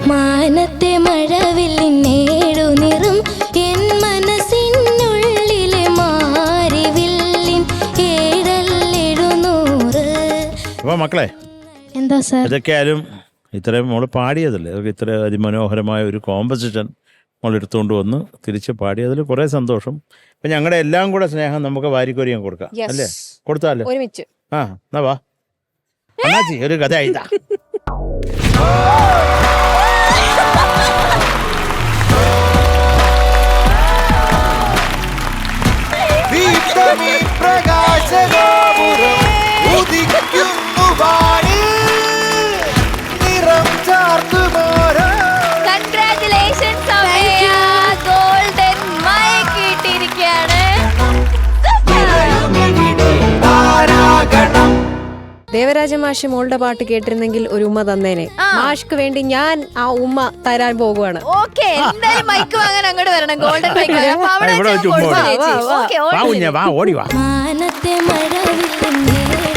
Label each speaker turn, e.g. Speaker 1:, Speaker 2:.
Speaker 1: മാനത്തെ മഴവില്ലിന്നേഴു നിറും എൻ മനസ്സിനുള്ളിലെ മാരിവില്ലിൻ 7,700.
Speaker 2: അപ്പൊ മക്കളെ,
Speaker 1: എന്താ സാർ?
Speaker 2: ഇതൊക്കെയായാലും ഇത്രയും മോള് പാടിയതല്ലേ, അതൊക്കെ ഇത്ര അതിമനോഹരമായ ഒരു കോമ്പസിഷൻ മോൾ എടുത്തുകൊണ്ട് വന്ന് തിരിച്ച് പാടിയതിൽ കുറേ സന്തോഷം. ഇപ്പം ഞങ്ങളുടെ എല്ലാം കൂടെ സ്നേഹം നമുക്ക് വാരിക്കോരിയാൻ കൊടുക്കാം അല്ലേ? കൊടുത്താലോ?
Speaker 3: ഒരുമിച്ച്.
Speaker 2: ആ എന്നാ വാ അണ്ണാച്ചി, ഒരു കഥ ആയിട്ടാ.
Speaker 1: കൺഗ്രാറ്റുലേഷൻസ് അമ്മയ, ഗോൾഡൻ മൈക്ക് കിട്ടിയിരിക്കുകയാണ്.
Speaker 3: ദേവരാജ മാഷ് മോളുടെ പാട്ട് കേട്ടിരുന്നെങ്കിൽ ഒരു ഉമ്മ തന്നേനെ. മാഷ്ക്ക് വേണ്ടി ഞാൻ ആ ഉമ്മ തരാൻ പോകുവാണ്.
Speaker 1: ഓക്കെ, എന്തായാലും മൈക്ക് വാങ്ങാൻ അങ്ങോട്ട് വരണം. Golden mike.
Speaker 2: ഓടി വാ.
Speaker 1: മാനത്തെ മഴവില്ലിന്നേഴു